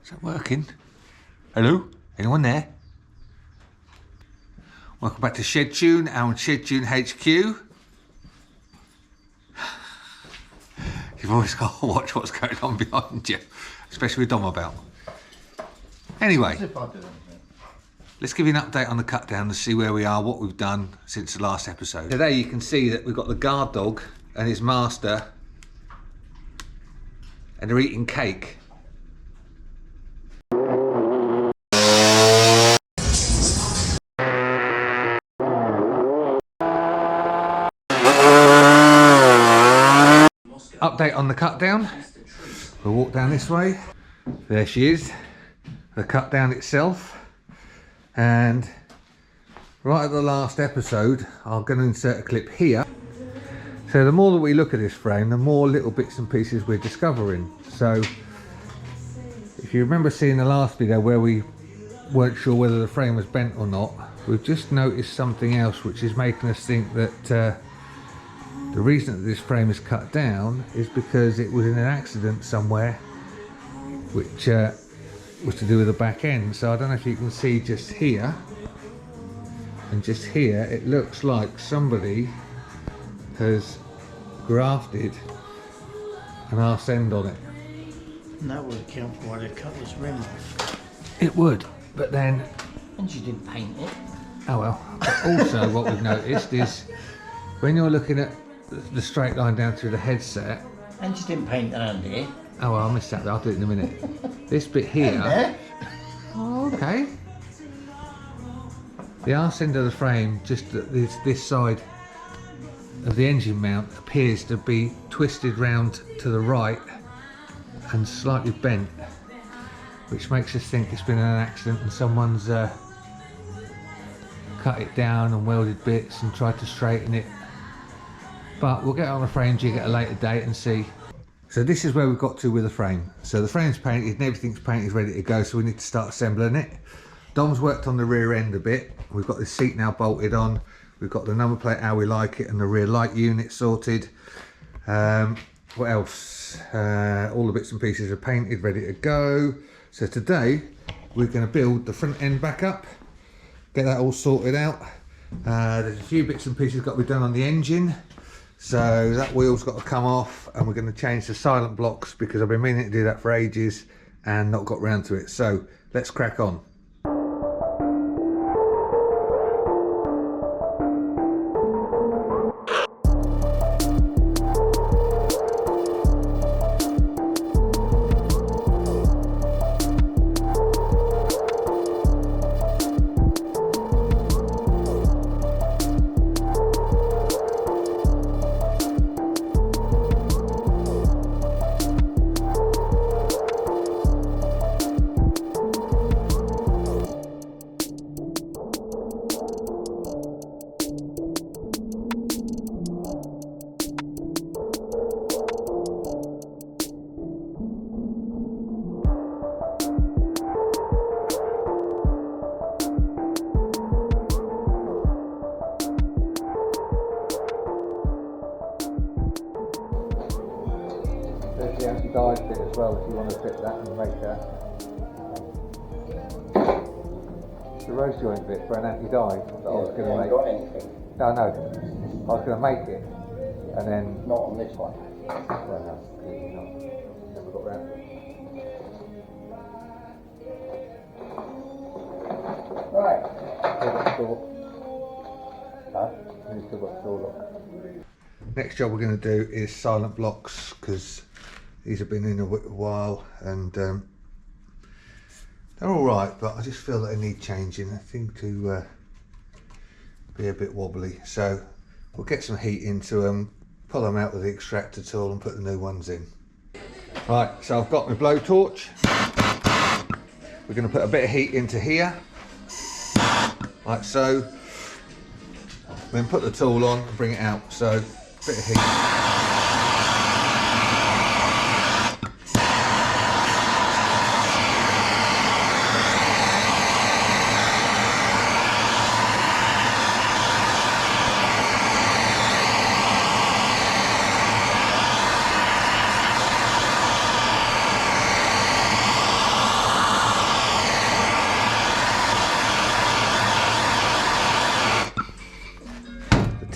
Is that working? Hello? Anyone there? Welcome back to Shedtune, our Shedtune HQ. You've always got to watch what's going on behind you, especially with Dom about. Anyway, let's give you an update on the cut down to see where we are, what we've done since the last episode. Today you can see that we've got the guard dog and his master, and they're eating cake. Update on the cut down. We'll walk down this way. There she is, the cut down itself. And right at the last episode, I'm going to insert a clip here. So the more that we look at this frame, the more little bits and pieces we're discovering. So if you remember seeing the last video where we weren't sure whether the frame was bent or not, we've just noticed something else which is making us think that the reason that this frame is cut down is because it was in an accident somewhere, which was to do with the back end. So I don't know if you can see just here, and just here it looks like somebody has grafted an arse end on it. And that would account for why they cut this rim off. It would, but then... And you didn't paint it. Oh well. But also what we've noticed is when you're looking at the straight line down through the headset... And you didn't paint that under here. Oh well, I missed that, I'll do it in a minute. This bit here... Oh, okay. The arse end of the frame, just this side of the engine mount, appears to be twisted round to the right and slightly bent, which makes us think it's been an accident and someone's cut it down and welded bits and tried to straighten it. But we'll get on a frame jig at a later date and see. So this is where we've got to with the frame. So the frame's painted and everything's painted, ready to go, so we need to start assembling it. Dom's worked on the rear end a bit. We've got this seat now bolted on. We've got the number plate how we like it and the rear light unit sorted. What else? All the bits and pieces are painted, ready to go. So today we're going to build the front end back up, get that all sorted out. There's a few bits and pieces got to be done on the engine. So that wheel's got to come off, and we're going to change the silent blocks because I've been meaning to do that for ages and not got round to it. So let's crack on. There's the anti-dive bit as well if you want to fit that and make that. The rose joint bit for an anti-dive that I was going to make. Got anything? No, I was going to make it and then... Not on this one. Well, no, clearly not. Never got round to it. Right. Still got the door. Huh? And you've still got the door lock. Next job we're going to do is silent blocks, because these have been in a while and they're all right, but I just feel that they need changing. They seem to be a bit wobbly, so we'll get some heat into them, pull them out with the extractor tool and put the new ones in. Right, so I've got my blowtorch. We're going to put a bit of heat into here, like so, then put the tool on and bring it out. So a bit of heat.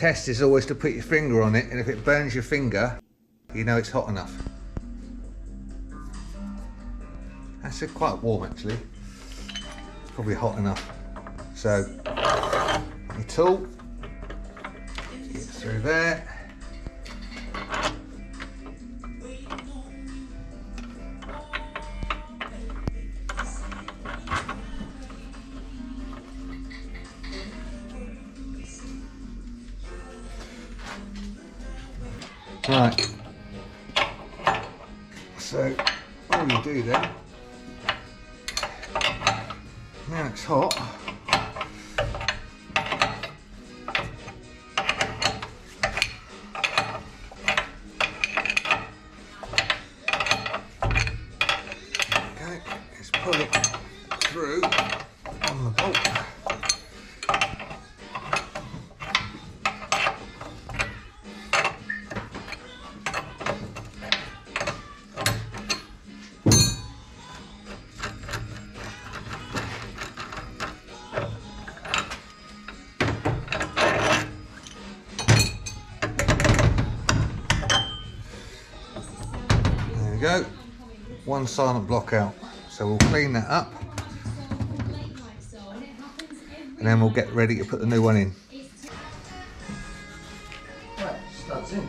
test is always to put your finger on it, and if it burns your finger, you know it's hot enough. That's quite warm actually. It's probably hot enough. So, your tool, get through there. Right, so all you do then, now it's hot, okay, let's pull it through on the bolt. Go, one silent block out, so we'll clean that up and then we'll get ready to put the new one in. Right, studs in.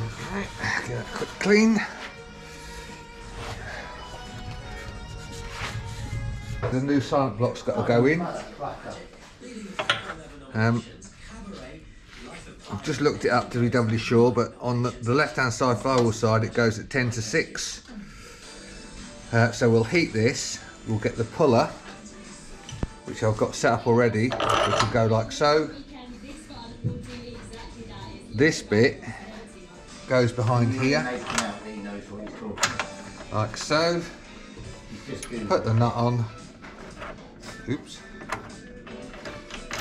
Okay, get that quick clean. The new silent block's got to go in. I've just looked it up to be doubly sure, but on the left hand side firewall side it goes at 10 to 6. So we'll heat this, we'll get the puller, which I've got set up already, which will go like so. This bit goes behind here, like so. Put the nut on. Oops.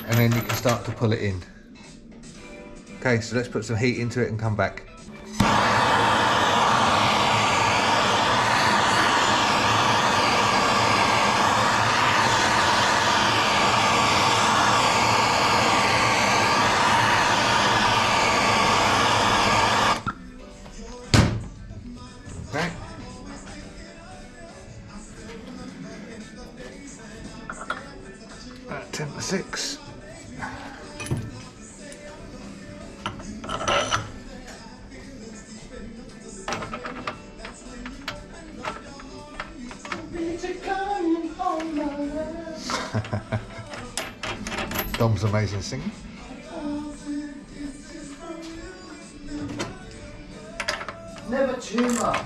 And then you can start to pull it in. Okay, so let's put some heat into it and come back. Okay. 10 to 6. Dom's amazing singing. Never too much.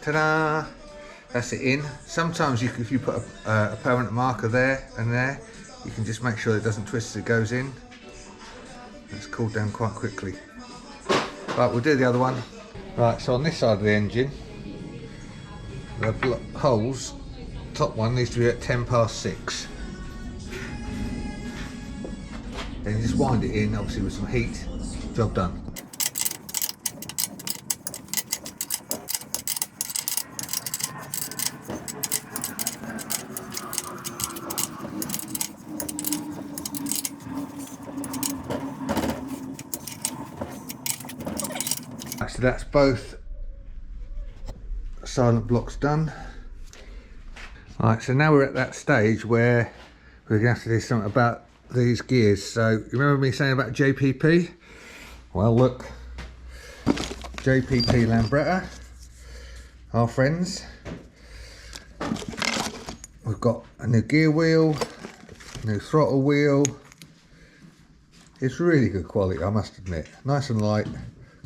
Ta-da! That's it in. Sometimes if you put a permanent marker there and there, you can just make sure it doesn't twist as it goes in. It's cooled down quite quickly. Right, we'll do the other one. Right, so on this side of the engine, the holes, top one needs to be at 10 past 6. Then you just wind it in, obviously with some heat, job done. So that's both silent blocks done. Right, so now we're at that stage where we're going to have to do something about these gears. So you remember me saying about JPP? Well, look, JPP Lambretta, our friends. We've got a new gear wheel, new throttle wheel. It's really good quality, I must admit. Nice and light,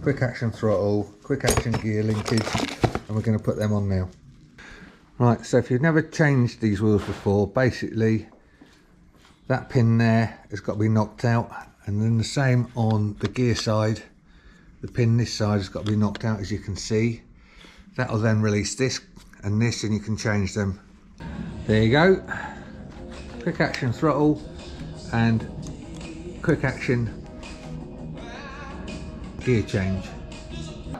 quick action throttle, quick action gear linkage, and we're going to put them on now. Right, so if you've never changed these wheels before, basically that pin there has got to be knocked out, and then the same on the gear side. The pin this side has got to be knocked out, as you can see. That'll then release this and this, and you can change them. There you go. Quick action throttle and quick action gear change.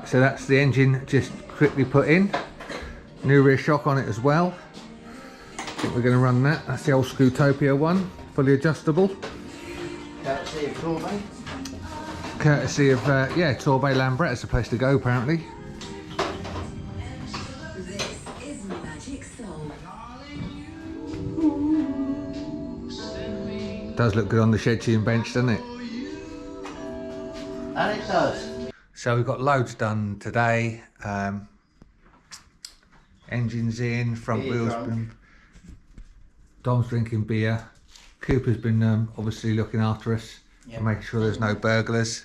So that's the engine just quickly put in. New rear shock on it as well. I think we're going to run that. That's the old Scootopia one, fully adjustable. Courtesy of Torbay. Courtesy of, yeah, Torbay Lambretta supposed to go apparently. This is Magic Soul. Does look good on the Shedtune bench, doesn't it? And it does. So we've got loads done today. Engines in, front Beer wheels drunk. been. Dom's drinking beer. Cooper's been obviously looking after us, Yep. making sure there's no burglars.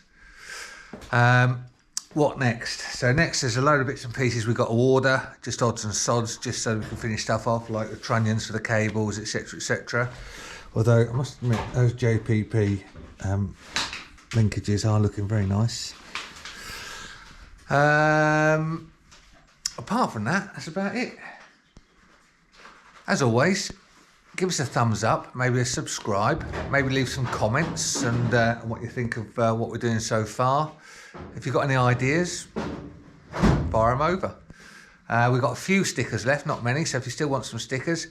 What next? So next there's a load of bits and pieces we've got to order, just odds and sods, just so we can finish stuff off, like the trunnions for the cables, etc, etc. Although I must admit those JPP linkages are looking very nice. Apart from that, that's about it. As always, give us a thumbs up, maybe a subscribe, maybe leave some comments and what you think of what we're doing so far. If you've got any ideas, fire them over. We've got a few stickers left, not many, so if you still want some stickers,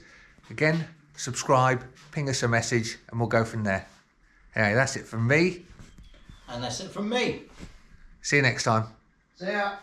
again, subscribe, ping us a message, and we'll go from there. Anyway, that's it from me. And that's it from me. See you next time. See ya.